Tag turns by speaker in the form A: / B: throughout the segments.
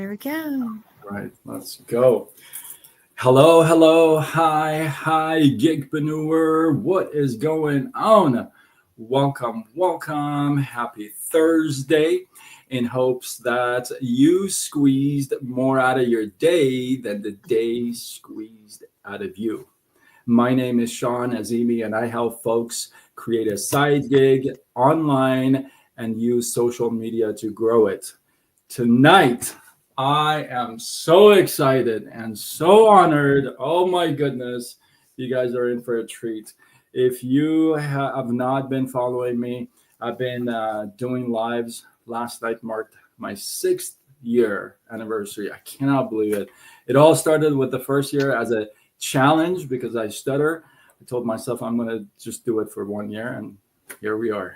A: There we go.
B: Right, let's go. Hello, hello, hi, gigpreneur. What is going on? Welcome. Happy Thursday. In hopes that you squeezed more out of your day than the day squeezed out of you. My name is Sean Azimi, and I help folks create a side gig online and use social media to grow it. Tonight, I am so excited and so honored. Oh my goodness, you guys are in for a treat. If you have not been following me, I've been doing lives. Last night marked my 6th-year anniversary. I cannot believe it. It all started with the first year as a challenge because I stutter. I told myself I'm going to just do it for 1 year, and here we are,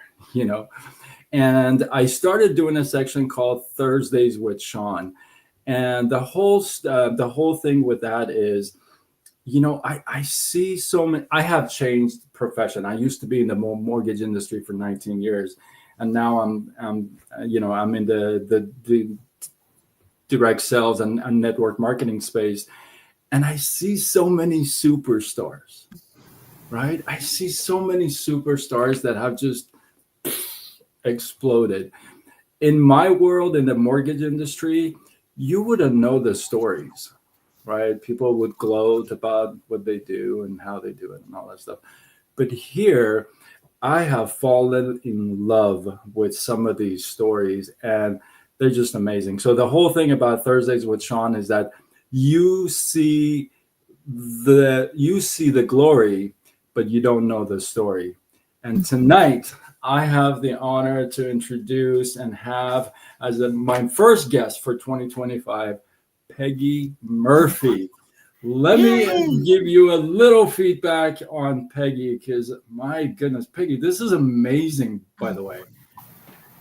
B: And I started doing a section called Thursdays with Sean. And the whole thing with that is, I see so many. I have changed profession. I used to be in the mortgage industry for 19 years, and now I'm in the direct sales and network marketing space, and I see so many superstars, right? I see so many superstars that have just exploded. In my world, in the mortgage industry, you wouldn't know the stories, right? People would gloat about what they do and how they do it and all that stuff. But here, I have fallen in love with some of these stories, and they're just amazing. So the whole thing about Thursdays with Sean is that you see the glory, but you don't know the story. And tonight, I have the honor to introduce and have as my first guest for 2025, Peggy Murphy. Let me give you a little feedback on Peggy, because my goodness, Peggy, this is amazing, by the way.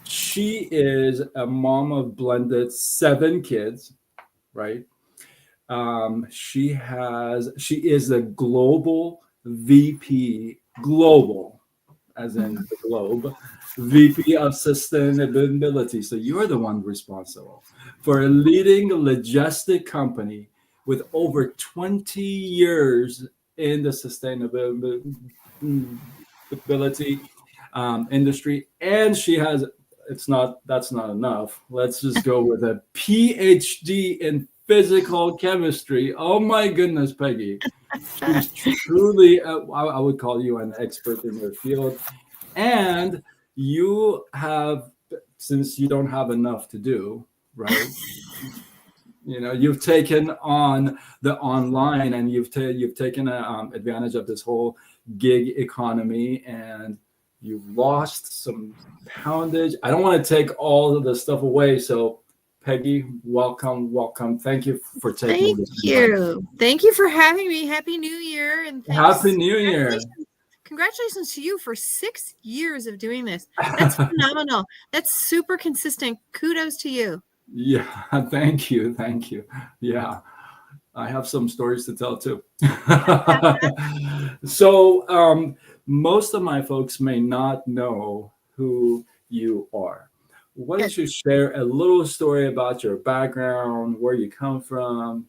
B: She is a mom of blended 7 kids, right? She is the global VP, global, as in the globe, VP of Sustainability. So you're the one responsible for a leading logistic company with over 20 years in the sustainability industry. And she has, that's not enough. Let's just go with a Ph.D. in physical chemistry. Oh my goodness, Peggy. She's truly, I would call you an expert in your field. And you have, since you don't have enough to do, right? You've taken on the online, and you've taken advantage of this whole gig economy, and you've lost some poundage. I don't want to take all of the stuff away. So Peggy, welcome. Thank you for taking this.
A: Thank you for having me. Happy New Year. And
B: Happy New Year.
A: Congratulations to you for 6 years of doing this. That's phenomenal. That's super consistent. Kudos to you.
B: Yeah, thank you. Yeah, I have some stories to tell too. So most of my folks may not know who you are. Why don't you share a little story about your background, where you come from,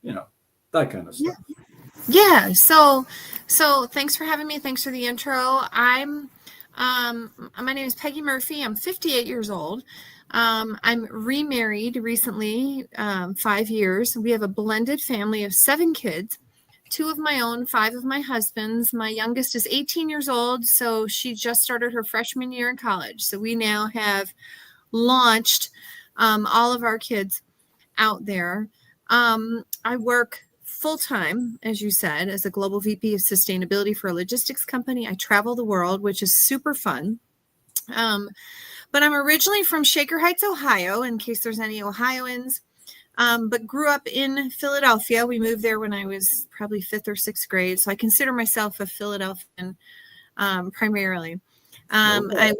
B: that kind of stuff.
A: Yeah. So thanks for having me. Thanks for the intro. My name is Peggy Murphy. I'm 58 years old. I'm remarried recently, 5 years. We have a blended family of 7 kids, 2 of my own, 5 of my husband's. My youngest is 18 years old, so she just started her freshman year in college. So we now have launched all of our kids out there. I work full-time, as you said, as a global VP of sustainability for a logistics company. I travel the world, which is super fun. But I'm originally from Shaker Heights, Ohio, in case there's any Ohioans, but grew up in Philadelphia. We moved there when I was probably 5th or 6th grade. So I consider myself a Philadelphian primarily. I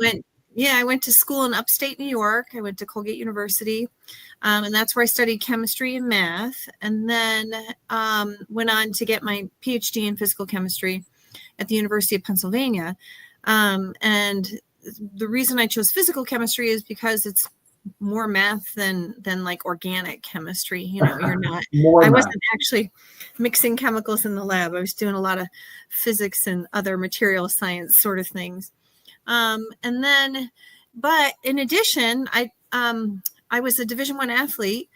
A: went to school in upstate New York. I went to Colgate University, and that's where I studied chemistry and math, and then went on to get my Ph.D. in physical chemistry at the University of Pennsylvania. And the reason I chose physical chemistry is because it's more math than like organic chemistry. You're not.
B: More
A: I
B: math.
A: wasn't actually mixing chemicals in the lab. I was doing a lot of physics and other material science sort of things. And then, but in addition, I was a Division I athlete.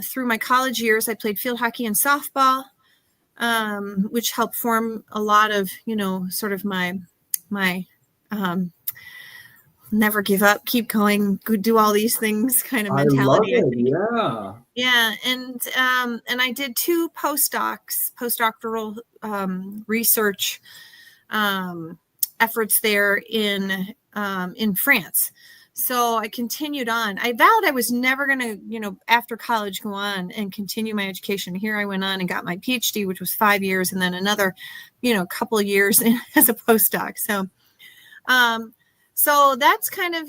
A: Through my college years, I played field hockey and softball, which helped form a lot of, sort of my never give up, keep going, do all these things kind of
B: I love
A: mentality.
B: it. Yeah.
A: Yeah. And I did 2 postdoctoral research efforts there in France. So I continued on. I vowed I was never going to, after college, go on and continue my education. Here I went on and got my Ph.D., which was 5 years, and then another, couple of years as a postdoc. So that's kind of,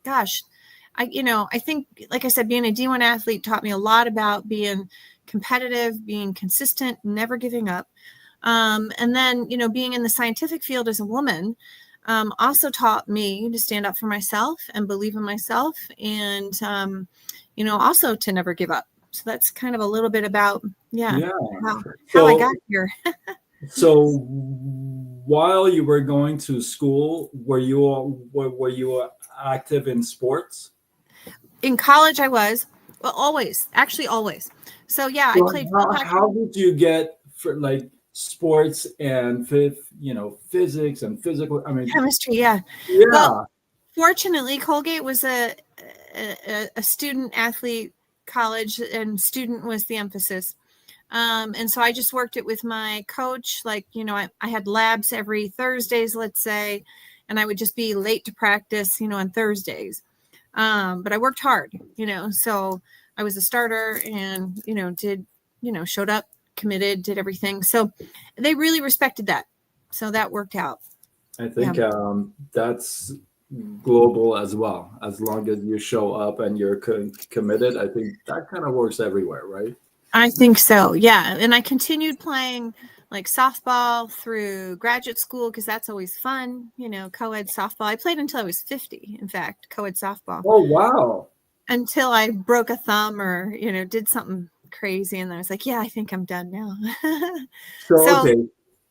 A: gosh, I think, like I said, being a D1 athlete taught me a lot about being competitive, being consistent, never giving up. And then, being in the scientific field as a woman, also taught me to stand up for myself and believe in myself, and, also to never give up. So that's kind of a little bit about, how I got here.
B: So while you were going to school, were you active in sports?
A: In college, I was. Well, always. So yeah,
B: So
A: I played field hockey.
B: how did you get for like sports and physics and physical? I mean,
A: Chemistry, yeah.
B: yeah.
A: Well, fortunately, Colgate was a student athlete college, and student was the emphasis. And so I just worked it with my coach. Like, I had labs every Thursdays, let's say, and I would just be late to practice, on Thursdays. But I worked hard, so I was a starter and, showed up, committed, did everything. So they really respected that. So that worked out.
B: I think that's global as well. As long as you show up and you're committed, I think that kind of works everywhere, right?
A: I think so. Yeah. And I continued playing like softball through graduate school, because that's always fun, co-ed softball. I played until I was 50, in fact, co-ed softball.
B: Oh, wow.
A: Until I broke a thumb or, did something crazy. And then I was like, yeah, I think I'm done now.
B: So okay.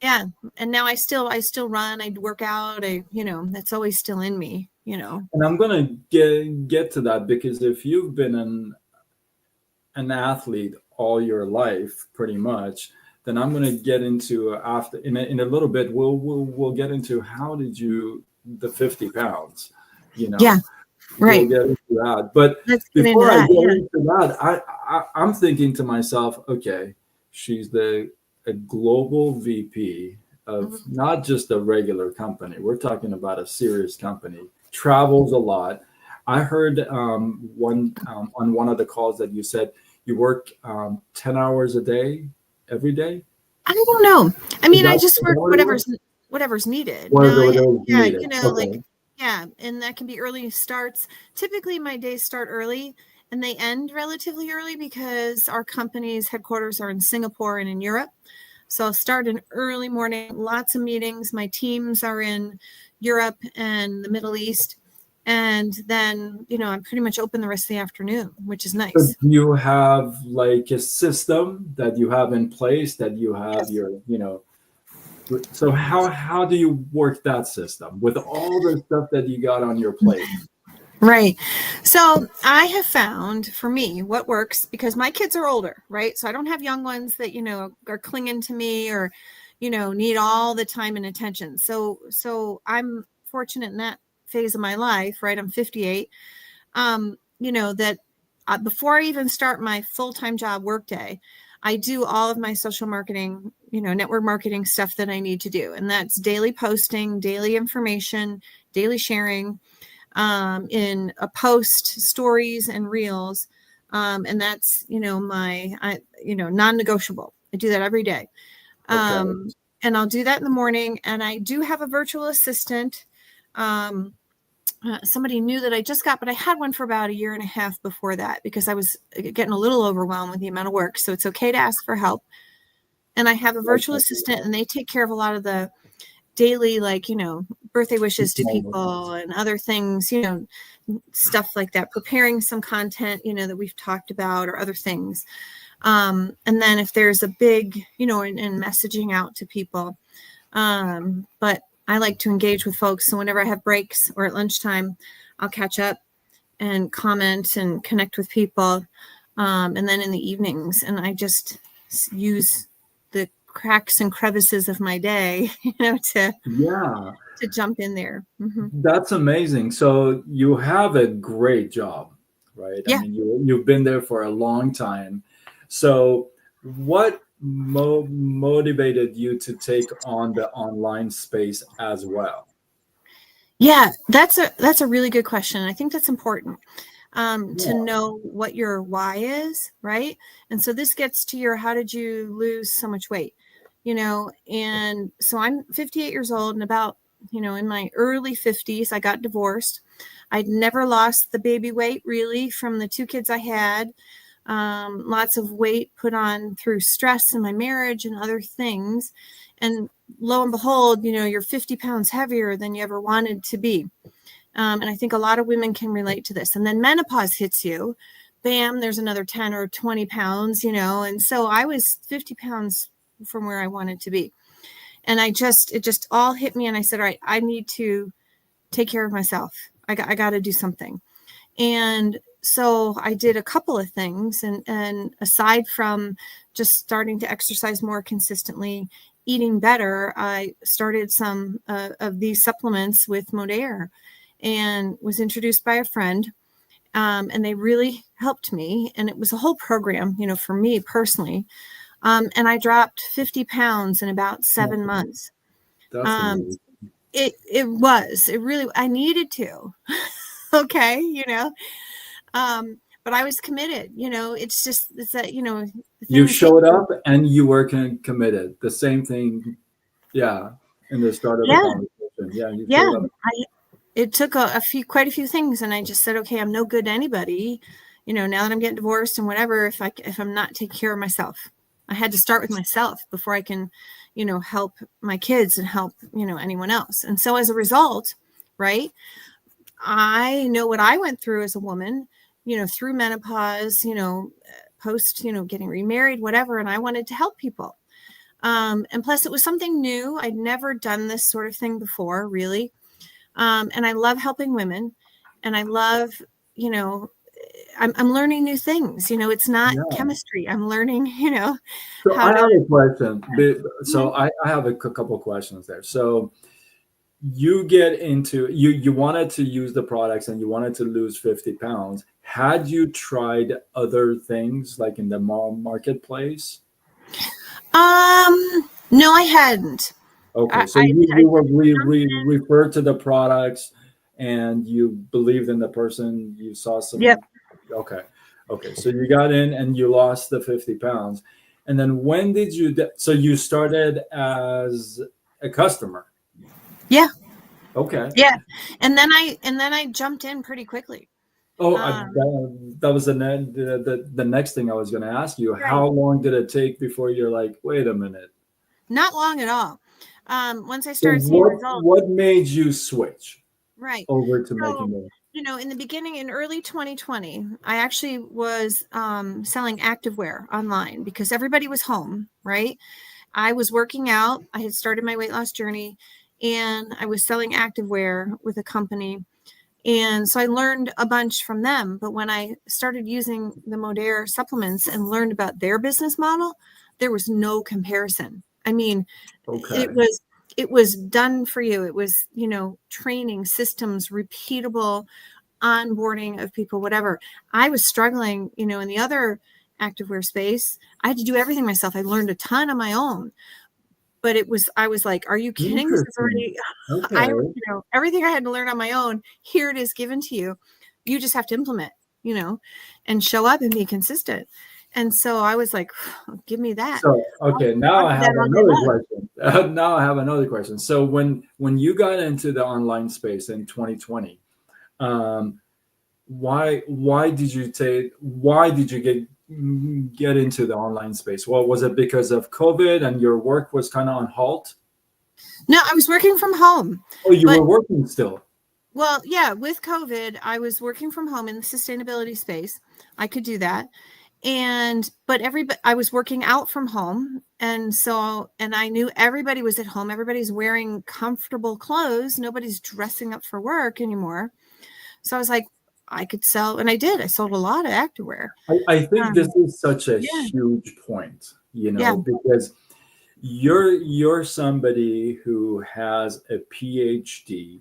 A: Yeah. And now I still run, I work out, that's always still in me,
B: And I'm going to get to that, because if you've been an athlete all your life, pretty much, then I'm going to get into after in a little bit. We'll get into how did you the 50 pounds,
A: Yeah, right.
B: We'll get into that. But before I get into that, I'm thinking to myself, okay, she's a global VP of not just a regular company. We're talking about a serious company. Travels a lot. I heard on one of the calls that you said you work 10 hours a day, every day.
A: I don't know. I mean, I just work whatever's needed.
B: Needed.
A: Like, yeah. And that can be early starts. Typically my days start early and they end relatively early, because our company's headquarters are in Singapore and in Europe. So I'll start in early morning, lots of meetings. My teams are in Europe and the Middle East. And then, I'm pretty much open the rest of the afternoon, which is nice.
B: So do you have like a system that you have in place, that you have your, so how do you work that system with all the stuff that you got on your plate?
A: Right. So I have found, for me, what works, because my kids are older, right? So I don't have young ones that, are clinging to me or, need all the time and attention. So I'm fortunate in that phase of my life, right? I'm 58. That before I even start my full-time job workday, I do all of my social marketing, network marketing stuff that I need to do. And that's daily posting, daily information, daily sharing, in a post, stories and reels. And that's, my non-negotiable. I do that every day.
B: Okay.
A: And I'll do that in the morning. And I do have a virtual assistant. Somebody new that I just got, but I had one for about a year and a half before that, because I was getting a little overwhelmed with the amount of work. So it's okay to ask for help. And I have a virtual assistant, and they take care of a lot of the daily, birthday wishes to people and other things, stuff like that, preparing some content, that we've talked about or other things. And then if there's a big, and messaging out to people. But I like to engage with folks. So whenever I have breaks or at lunchtime, I'll catch up and comment and connect with people. And then in the evenings, and I just use the cracks and crevices of my day, to jump in there. Mm-hmm.
B: That's amazing. So you have a great job, right?
A: Yeah.
B: I mean, you've been there for a long time. So what motivated you to take on the online space as well?
A: Yeah, that's a really good question. I think that's important. To know what your why is, right? And so this gets to your, how did you lose so much weight? And so I'm 58 years old, and about, in my early 50s, I got divorced. I'd never lost the baby weight really from the 2 kids I had. Lots of weight put on through stress in my marriage and other things. And lo and behold, you're 50 pounds heavier than you ever wanted to be. And I think a lot of women can relate to this. And then menopause hits you, bam, there's another 10 or 20 pounds, and so I was 50 pounds from where I wanted to be. And it just all hit me. And I said, all right, I need to take care of myself. I got to do something. And so I did a couple of things. And aside from just starting to exercise more consistently, eating better, I started some of these supplements with Modere, and was introduced by a friend. And they really helped me. And it was a whole program, for me personally. And I dropped 50 pounds in about 7 months.
B: That's amazing.
A: It really, I needed to. Okay. But I was committed, it's that,
B: You showed up and you were committed. The same thing. Yeah. In the start of the conversation. Yeah. You showed up.
A: It took quite a few things. And I just said, okay, I'm no good to anybody, now that I'm getting divorced and whatever, if I'm not taking care of myself. I had to start with myself before I can, help my kids and help, anyone else. And so as a result, right, I know what I went through as a woman, through menopause, post, getting remarried, whatever. And I wanted to help people. And plus it was something new. I'd never done this sort of thing before, really. And I love helping women, and I love, I'm learning new things, it's not chemistry. I'm learning,
B: So I have a question. So
A: Mm-hmm.
B: I have a couple of questions there. So you get into, you wanted to use the products and you wanted to lose 50 pounds. Had you tried other things like in the mall marketplace?
A: No, I hadn't.
B: Okay, so
A: I
B: you were referred to the products and you believed in the person, you saw some.
A: Yep.
B: Okay. Okay. So you got in and you lost the 50 pounds. And then when did you, so you started as a customer?
A: Yeah.
B: Okay.
A: Yeah. And then I jumped in pretty quickly.
B: Oh, that was the next thing I was going to ask you.
A: Right.
B: How long did it take before you're like, wait a minute?
A: Not long at all. Once I
B: So
A: started seeing results.
B: what made you switch
A: Right.
B: over to
A: So,
B: making it?
A: in the beginning, in early 2020, I actually was selling activewear online because everybody was home, right? I was working out. I had started my weight loss journey, and I was selling activewear with a company. And so I learned a bunch from them. But when I started using the Modere supplements and learned about their business model, there was no comparison. I mean,
B: Okay.
A: it was done for you. It was, training systems, repeatable onboarding of people, whatever. I was struggling, in the other activewear space. I had to do everything myself. I learned a ton on my own, but I was like, are you kidding? This is
B: Interesting.
A: already,
B: Okay.
A: everything I had to learn on my own. Here it is given to you. You just have to implement, and show up and be consistent. And so I was like, give me that.
B: So, okay, now
A: I'll
B: I
A: do
B: have
A: that all day
B: another
A: long.
B: question. Now I have another question. So when you got into the online space in 2020, um, why did you get into the online space? Well, was it because of COVID and your work was kind of on halt?
A: No, I was working from home.
B: Oh, you
A: But
B: were working still.
A: well, yeah, with COVID, I was working from home in the sustainability space. I could do that. But I was working out from home. And I knew everybody was at home. Everybody's wearing comfortable clothes. Nobody's dressing up for work anymore. So I was like, I could sell, and I did. I sold a lot of activewear.
B: I think this is such a
A: Yeah,
B: huge point,
A: yeah,
B: because you're somebody who has a PhD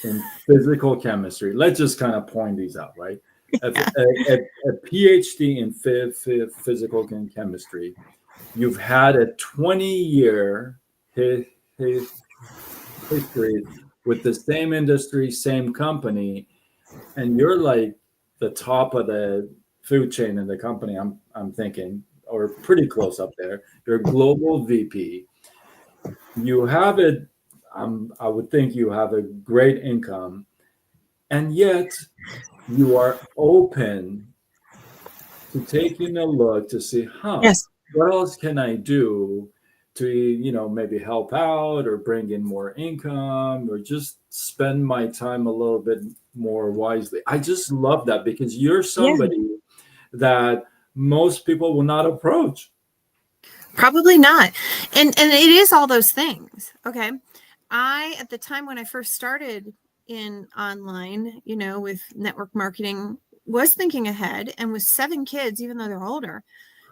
B: in physical chemistry. Let's just kind of point these out, right?
A: yeah,
B: A PhD in physical chemistry. You've had a 20-year history with the same industry, same company, and you're like the top of the food chain in the company. I'm thinking, or pretty close up there. You're a global VP. You have it. I would think you have a great income, and yet you are open to taking a look to see,
A: yes,
B: what else can I do to, maybe help out or bring in more income or just spend my time a little bit more wisely. I just love that because you're
A: yeah.
B: somebody that most people will not approach.
A: Probably not. And it is all those things. Okay. I, at the time when I first started in online, with network marketing, was thinking ahead, and with 7 kids, even though they're older,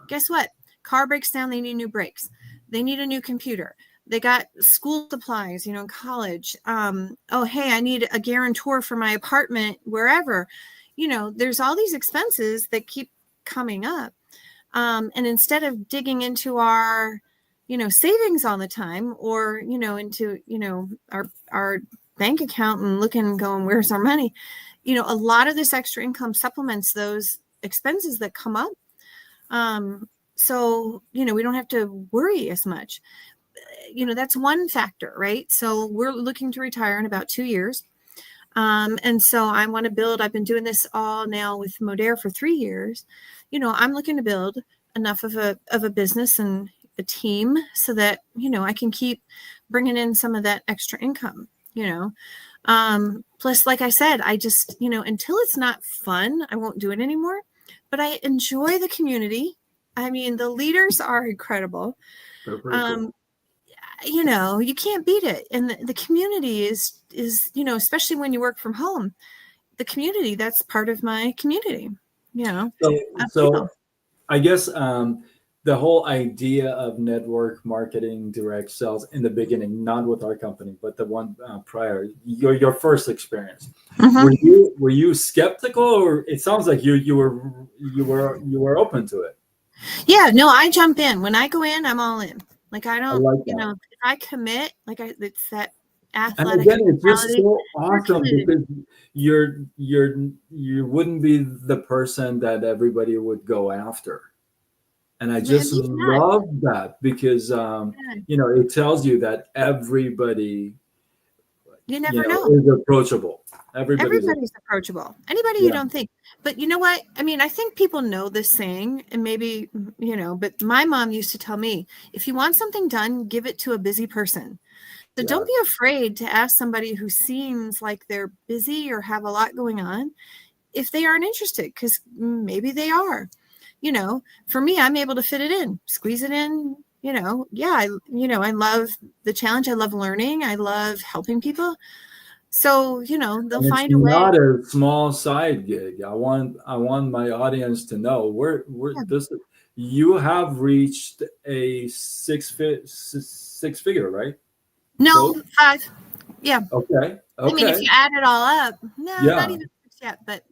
A: guess what? Car breaks down, they need new brakes. They need a new computer. They got school supplies, in college. Oh, hey, I need a guarantor for my apartment, wherever. There's all these expenses that keep coming up. And instead of digging into our, savings all the time, or, into, our bank account and looking and going, where's our money? A lot of this extra income supplements those expenses that come up. So, we don't have to worry as much. That's one factor, right? So we're looking to retire in about 2 years. And so I want to build, I've been doing this all now with Modere for 3 years. I'm looking to build enough of a business and a team so that, I can keep bringing in some of that extra income, plus, like I said, I just, until it's not fun, I won't do it anymore, but I enjoy the community. I mean, the leaders are incredible.
B: They're pretty cool.
A: Um, you can't beat it. And the community is, especially when you work from home, the community, that's part of my community,
B: So,
A: people.
B: so I guess the whole idea of network marketing, direct sales in the beginning, not with our company, but the one prior, your first experience,
A: Mhm.
B: were you skeptical, or it sounds like you were open to it?
A: Yeah, no, I jump in. When I go in, I'm all in. Like, I
B: I
A: don't,
B: like that.
A: if I commit, it's that
B: And
A: athletic
B: again, it's just
A: mentality.
B: so
A: We're
B: awesome
A: committed.
B: because you wouldn't be the person that everybody would go after. And I
A: Yeah,
B: just love that because it tells you that everybody
A: you never know.
B: is approachable. Everybody's
A: Everybody's approachable. Anybody you
B: yeah,
A: don't think. But you know what? I mean, I think people know this saying, and maybe, but my mom used to tell me, if you want something done, give it to a busy person. So
B: yeah.
A: don't be afraid to ask somebody who seems like they're busy or have a lot going on if they aren't interested, because maybe they are. For me, I'm able to fit it in, squeeze it in. Yeah, I love the challenge. I love learning. I love helping people. So, they'll
B: And it's
A: find a way.
B: not a small side gig. I want my audience to know we're
A: Yeah.
B: this you have reached a six figure, right? Close.
A: No, 5. Yeah.
B: Okay.
A: I mean,
B: Okay.
A: if you add it all up, no, not
B: Yeah.
A: even 6 yet, but,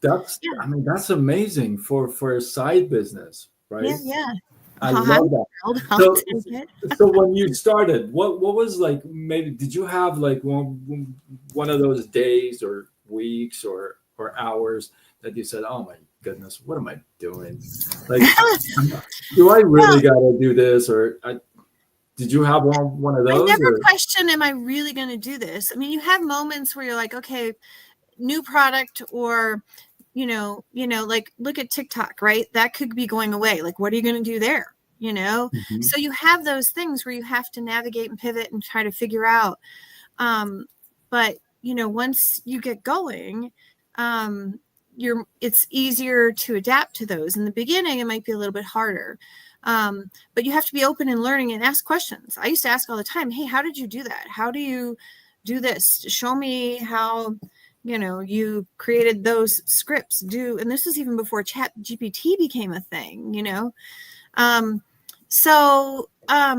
B: That's
A: yeah,
B: I mean that's amazing for a side business,
A: yeah,
B: right?
A: yeah.
B: I
A: I'll have
B: love
A: it.
B: that.
A: I'll
B: So
A: take it.
B: so when you started, what was like maybe did you have like one of those days or weeks or hours that you said, "Oh my goodness, what am I doing? Like, do I
A: Well,
B: really got to do this?" Or did you have one of
A: I
B: those?
A: never
B: Or
A: question, am I really going to do this? I mean, you have moments where you're like, okay, new product, or, like look at TikTok, right? That could be going away. Like, what are you going to do there?
B: Mhm.
A: So you have those things where you have to navigate and pivot and try to figure out. But, once you get going, it's easier to adapt to those. In the beginning, it might be a little bit harder. But you have to be open and learning and ask questions. I used to ask all the time, hey, how did you do that? How do you do this? Show me how, you created those scripts. And this is even before Chat GPT became a thing, Um, so, I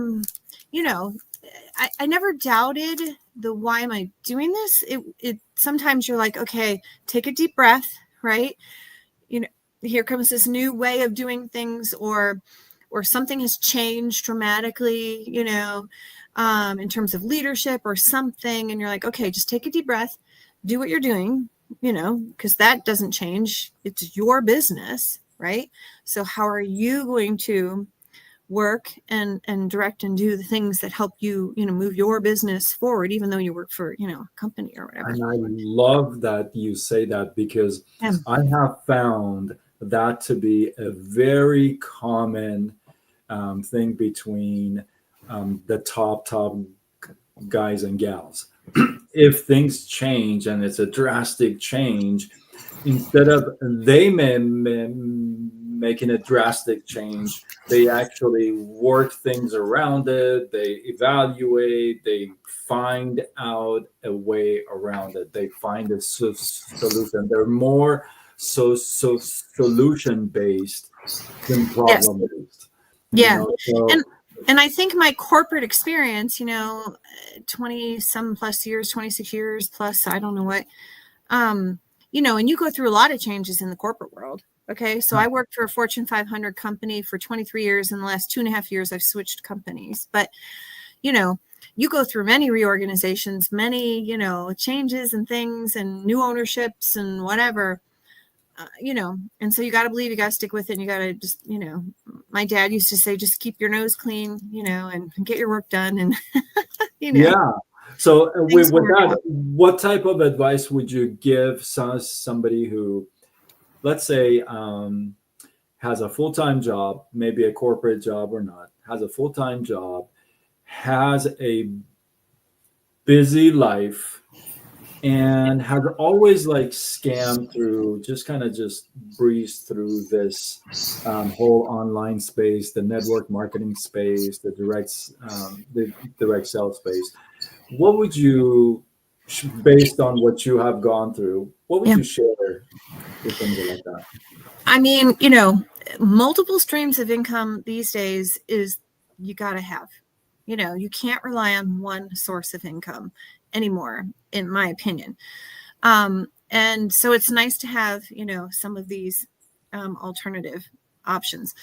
A: never doubted the why am I doing this? It sometimes you're like, okay, take a deep breath, right? Here comes this new way of doing things, or something has changed dramatically, in terms of leadership or something. And you're like, okay, just take a deep breath, do what you're doing, because that doesn't change. It's your business, right? So how are you going to work and direct and do the things that help you, move your business forward, even though you work for, a company or whatever.
B: And I love that you say that, because
A: Yeah.
B: I have found that to be a very common thing between the top guys and gals. If things change and it's a drastic change, instead of making a drastic change, they actually work things around it. They evaluate, they find out a way around it. They find a solution. They're more solution based than
A: Yes.
B: problem based.
A: Yeah.
B: So
A: And I think my corporate experience, 20 some plus years, 26 years plus, I don't know what, and you go through a lot of changes in the corporate world. Okay. So I worked for a Fortune 500 company for 23 years. In the last 2.5 years, I've switched companies, but, you go through many reorganizations, many, changes and things and new ownerships and whatever. And so you got to believe, you got to stick with it. And you got to just, my dad used to say, just keep your nose clean, and get your work done. And,
B: yeah. So
A: things
B: with
A: work
B: that,
A: out.
B: what type of advice would you give somebody who, let's say, has a full-time job, maybe a corporate job or not, has a full-time job, has a busy life, and has always like scammed through, just kind of just breezed through this whole online space, the network marketing space, the direct sales space. What would you, based on what you have gone through, what would
A: Yeah.
B: you share with somebody like that?
A: I mean, multiple streams of income these days is you got to have, you can't rely on one source of income anymore, in my opinion. And so it's nice to have, some of these alternative options.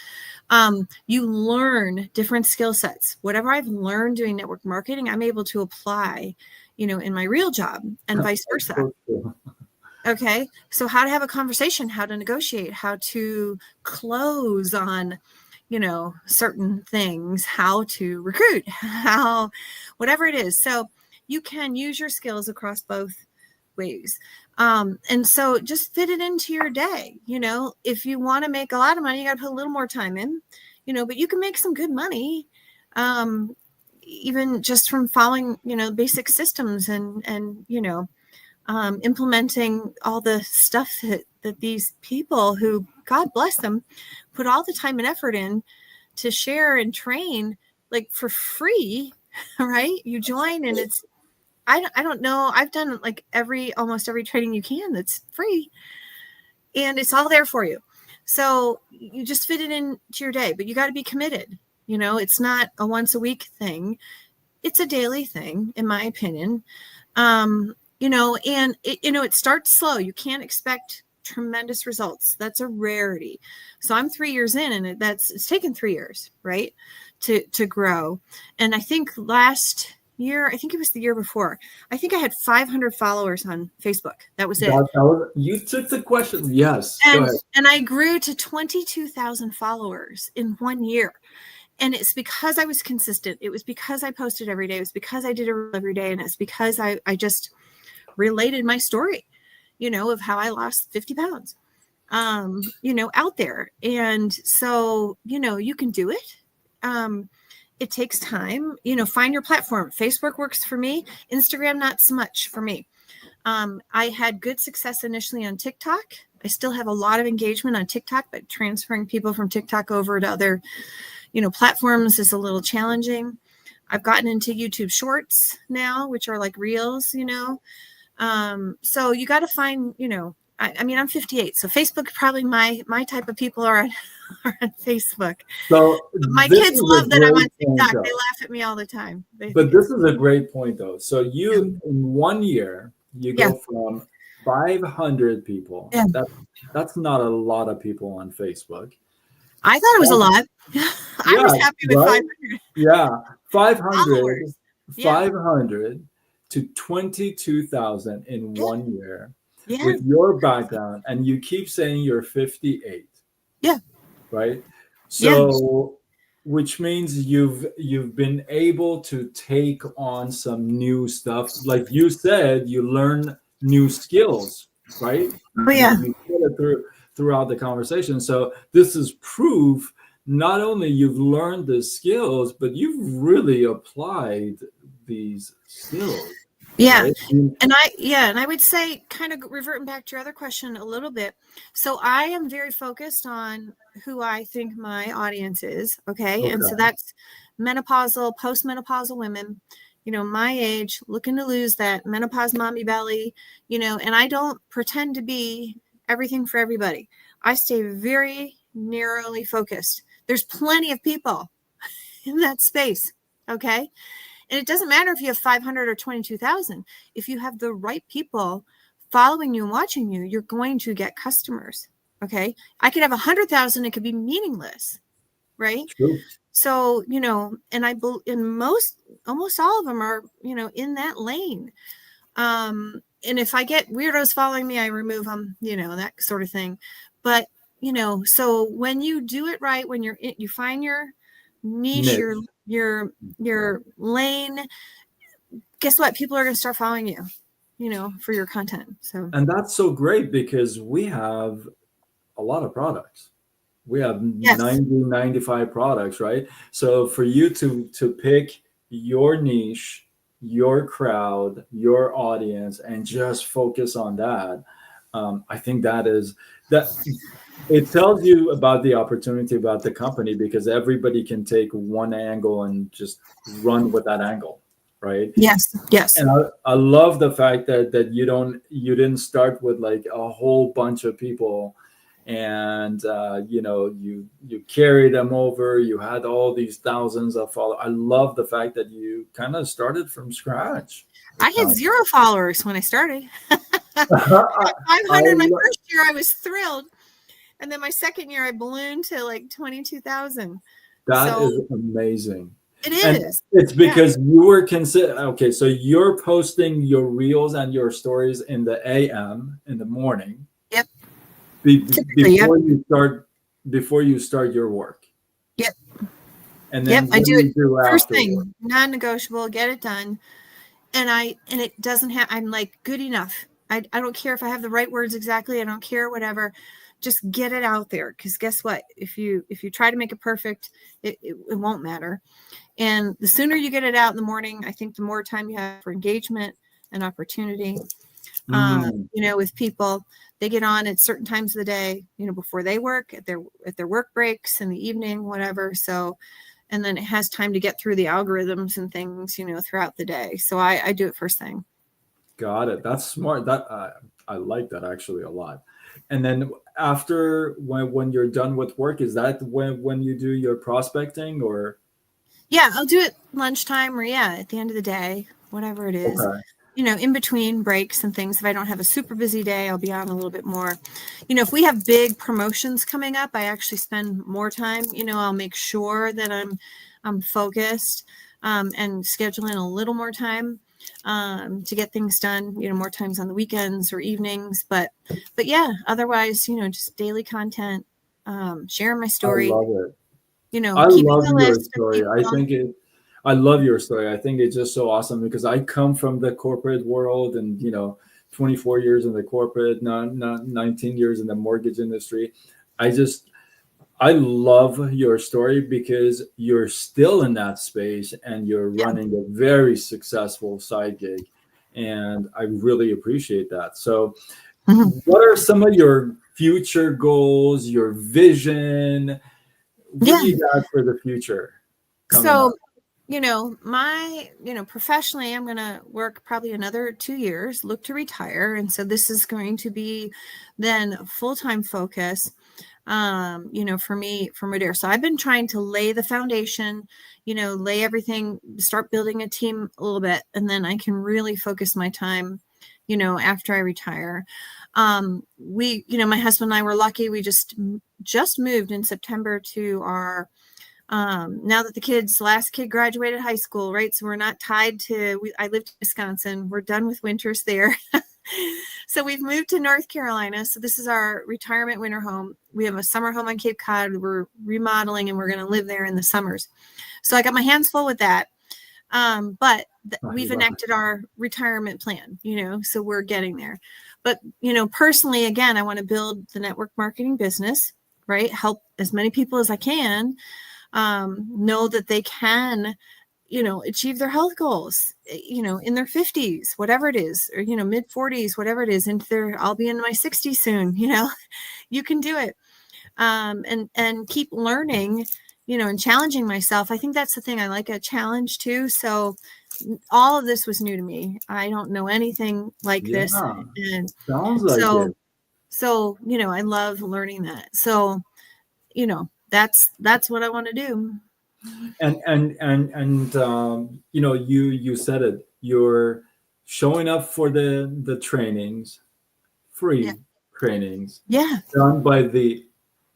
A: You learn different skill sets. Whatever I've learned doing network marketing, I'm able to apply, in my real job, and vice versa.
B: So cool.
A: Okay. So how to have a conversation, how to negotiate, how to close on, certain things, how to recruit, whatever it is. So you can use your skills across both ways. And so just fit it into your day. If you want to make a lot of money, you got to put a little more time in, but you can make some good money. Even just from following, basic systems and, implementing all the stuff that these people, who, God bless them, put all the time and effort in to share and train, like, for free, right? You join and it's, I don't know. I've done like almost every training you can that's free, and it's all there for you. So you just fit it into your day, but you got to be committed. It's not a once a week thing. It's a daily thing, in my opinion. And it starts slow. You can't expect tremendous results. That's a rarity. So I'm 3 years in, and it's taken 3 years, right, to grow. And I think last year, I think it was the year before, I think I had 500 followers on Facebook. That was it.
B: You took the question. Yes. Go ahead.
A: And I grew to 22,000 followers in 1 year. And it's because I was consistent. It was because I posted every day. It was because I did it every day. And it's because I just related my story, of how I lost 50 pounds, out there. And so, you can do it. it takes time. Find your platform. Facebook works for me. Instagram, not so much for me. I had good success initially on TikTok. I still have a lot of engagement on TikTok, but transferring people from TikTok over to other, platforms is a little challenging. I've gotten into YouTube Shorts now, which are like reels, so you got to find, I mean, I'm 58, so Facebook, probably my type of people are on Facebook.
B: So
A: My
B: this
A: kids
B: is a
A: love that I'm on
B: great point,
A: TikTok. They
B: though.
A: laugh at me all the time. They
B: But
A: think
B: this is a great point, though. So
A: yeah,
B: you, in 1 year, you
A: yeah,
B: go from 500 people.
A: yeah.
B: That's not a lot of people on Facebook.
A: I thought it was a
B: Five-
A: lot. I was
B: Yeah,
A: happy with
B: right?
A: 500
B: Yeah, 500,
A: followers. Yeah,
B: 500 to 22,000 in
A: yeah,
B: 1 year
A: yeah,
B: with your background, and you keep saying you're 58,
A: yeah,
B: right?
A: yeah,
B: So, which means you've been able to take on some new stuff. Like you said, you learn new skills, right?
A: oh yeah,
B: You said it throughout the conversation. So this is proof not only you've learned the skills, but you've really applied these skills,
A: yeah.
B: right?
A: And I would say, kind of reverting back to your other question a little bit. So I am very focused on who I think my audience is. Okay. And so
B: Okay.
A: that's menopausal, postmenopausal women, my age, looking to lose that menopause mommy belly, and I don't pretend to be everything for everybody. I stay very narrowly focused. There's plenty of people in that space. Okay. And it doesn't matter if you have 500 or 22,000. If you have the right people following you and watching you, you're going to get customers. Okay. I could have 100,000. It could be meaningless. Right.
B: True.
A: So, and almost all of them are, in that lane. And if I get weirdos following me, I remove them, that sort of thing. But, so when you do it right, when you find your niche,
B: Niche.
A: your lane, guess what? People are going to start following you, for your content. So
B: And that's so great because we have a lot of products. We have
A: yes,
B: 95 products, right? So for you to pick your niche, your crowd, your audience, and just focus on that, I think that it tells you about the opportunity about the company because everybody can take one angle and just run with that angle, right?
A: yes, yes,
B: And I love the fact that you didn't start with like a whole bunch of people, and you carried them over. You had all these thousands of followers. I love the fact that you kind of started from scratch.
A: I had 0 followers when I started.
B: I,
A: 500 my
B: lo-
A: first year. I was thrilled. And then my second year, I ballooned to like 22,000.
B: that
A: So
B: is amazing.
A: it
B: And
A: is.
B: it's
A: Yeah.
B: because you were okay, so you're posting your reels and your stories in the AM in the morning
A: Yep. Typically. Yep.
B: before you start your work.
A: Yep.
B: And
A: Yep.
B: then
A: I
B: what do
A: do it
B: you do
A: first
B: afterward?
A: thing, non-negotiable, get it done. And it doesn't have, I'm like, good enough. I don't care if I have the right words exactly. I don't care, whatever. Just get it out there. Because guess what? If you try to make it perfect, it won't matter. And the sooner you get it out in the morning, I think the more time you have for engagement and opportunity.
B: Mm,
A: With people, they get on at certain times of the day, before they work, at their work breaks in the evening, whatever. So, and then it has time to get through the algorithms and things, throughout the day. So I do it first thing.
B: got it. That's smart. That I like that actually a lot. And then after when you're done with work, is that when you do your prospecting or
A: Yeah, I'll do it lunchtime or at the end of the day, whatever it is.
B: okay.
A: In between breaks and things. If I don't have a super busy day, I'll be on a little bit more. If we have big promotions coming up, I actually spend more time. I'll make sure that I'm focused, and scheduling a little more time, to get things done. More times on the weekends or evenings. But yeah, otherwise, just daily content, sharing my
B: I
A: story.
B: love it. I
A: Keeping
B: love
A: a
B: your
A: list of
B: story.
A: people.
B: I love your story. I think it's just so awesome because I come from the corporate world and 24 years in the corporate, not 19 years in the mortgage industry. I just I love your story because you're still in that space and you're
A: Yeah.
B: running a very successful side gig. And I really appreciate that. So,
A: Mhm.
B: what are some of your future goals, your vision? What do
A: Yeah.
B: you got for the future coming
A: So,
B: up?
A: professionally, I'm going to work probably another 2 years, look to retire. And so this is going to be then full-time focus, for me from Redare. So I've been trying to lay the foundation, lay everything, start building a team a little bit, and then I can really focus my time, after I retire. My husband and I were lucky. We just moved in September to our now that last kid graduated high school, right? So we're not tied to, I lived in Wisconsin. We're done with winters there. So we've moved to North Carolina. So this is our retirement winter home. We have a summer home on Cape Cod. We're remodeling and we're going to live there in the summers. So I got my hands full with that. But we've enacted our retirement plan, so we're getting there. But, personally, again, I want to build the network marketing business, right? Help as many people as I can know that they can, achieve their health goals, in their 50s, whatever it is, or, mid 40s, whatever it is, I'll be in my 60s soon, you can do it. And keep learning, and challenging myself. I think that's the thing. I like a challenge too. So all of this was new to me. I don't know anything like this.
B: Yeah,
A: And
B: sounds like
A: so,
B: it.
A: I love learning that. So, that's what I want to do.
B: And you said it. You're showing up for the trainings,
A: Yeah.
B: free trainings
A: Yeah.
B: done by the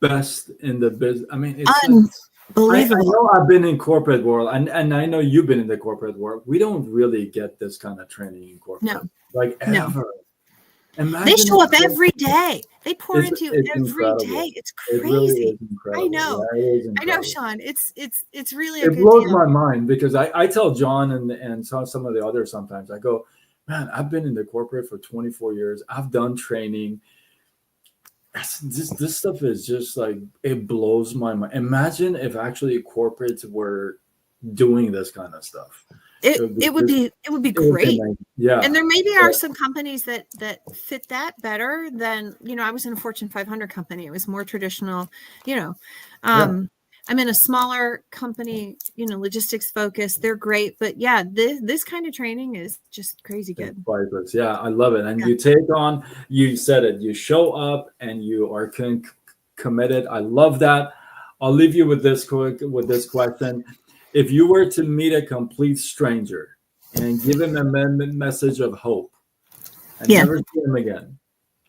B: best in the business. I mean, it's like I
A: Unbelievable.
B: know I've been in corporate world, and I know you've been in the corporate world. We don't really get this kind of training in
A: No,
B: corporate, like
A: no.
B: ever.
A: They
B: Imagine
A: show up
B: if
A: every day. They pour into you
B: it's
A: every
B: incredible.
A: day. It's
B: It really
A: crazy.
B: is
A: I
B: incredible.
A: know.
B: Yeah, it is
A: I know,
B: incredible.
A: Sean. It's really a
B: It
A: good
B: blows
A: deal.
B: my mind because I tell John and some of the others sometimes, I go, man, I've been in the corporate for 24 years. I've done training. This stuff is just like, it blows my mind. Imagine if actually corporates were doing this kind of stuff.
A: It it would be it would be
B: It would be
A: great.
B: amazing. Yeah.
A: And there maybe are
B: But
A: some companies that fit that better than, I was in a Fortune 500 company. It was more traditional, you know.
B: yeah,
A: Um, I'm in a smaller company, logistics focused. They're great, but yeah, this kind of training is just crazy
B: it's
A: good.
B: priceless. Yeah, I love it. And
A: Yeah.
B: you take on, you said it, you show up and you are committed. I love that. I'll leave you with with this question. If you were to meet a complete stranger and give him a message of hope and
A: Yeah.
B: never see him again,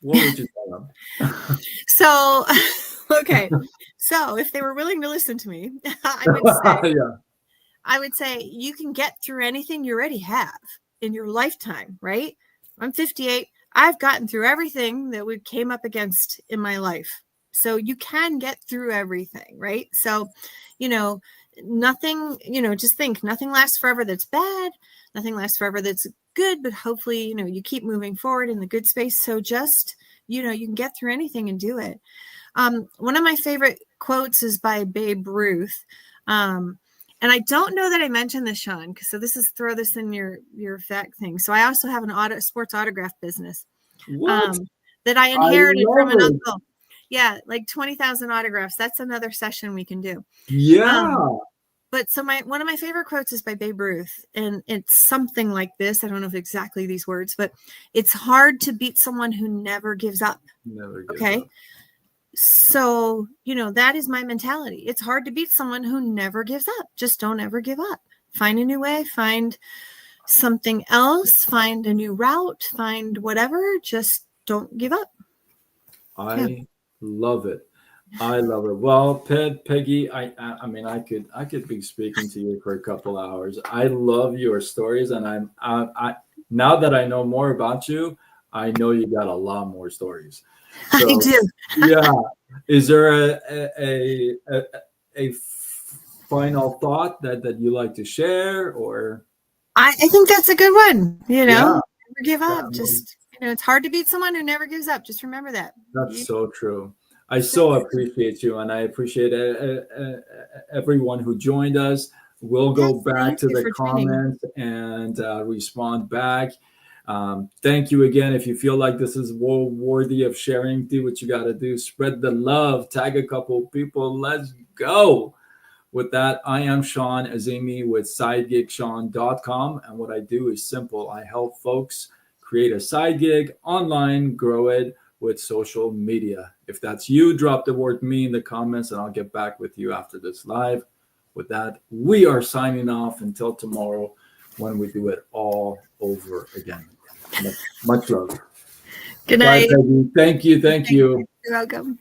B: what would you tell him?
A: So, okay. So if they were willing to listen to me, I would say,
B: Yeah,
A: you can get through anything you already have in your lifetime, right? I'm 58. I've gotten through everything that we came up against in my life. So you can get through everything, right? So, you know, nothing, just think nothing lasts forever that's bad, nothing lasts forever that's good, but hopefully, you keep moving forward in the good space. So just, you can get through anything and do it. One of my favorite quotes is by Babe Ruth. And I don't know that I mentioned this, Sean, so this is, throw this in your fact thing. So I also have an sports autograph business
B: what?
A: that I
B: I
A: inherited from
B: love
A: an
B: it.
A: uncle. Yeah, like 20,000 autographs. That's another session we can do.
B: Yeah,
A: But so one of my favorite quotes is by Babe Ruth, and it's something like this. I don't know if exactly these words, but it's hard to beat someone who never gives up.
B: never gives
A: Okay.
B: up.
A: So, that is my mentality. It's hard to beat someone who never gives up. Just don't ever give up. Find a new way, find something else, find a new route, find whatever. Just don't give up. Yeah.
B: I love it. I love it. Well, Peggy, I mean, I could be speaking to you for a couple hours. I love your stories, and I now that I know more about you, I know you got a lot more stories.
A: I
B: So,
A: do.
B: yeah, is there a final thought that you like to share, or
A: I think that's a good one.
B: yeah,
A: Never give
B: yeah,
A: up. Just, it's hard to beat someone who never gives up. Just remember that.
B: that's so true. I so appreciate you, and I appreciate everyone who joined us. We'll go
A: Yes,
B: back
A: thank
B: to
A: you
B: the
A: for joining.
B: comments and respond back. Thank you again. If you feel like this is worthy of sharing, do what you got to do. Spread the love. Tag a couple people. Let's go. With that, I am Sean Azimi with SideGigSean.com. And what I do is simple. I help folks create a side gig online, grow it with social media. If that's you, drop the word me in the comments and I'll get back with you after this live. With that, we are signing off until tomorrow when we do it all over again. Much love.
A: Good
B: Bye,
A: night.
B: Peggy. Thank you. Thank you.
A: You're welcome.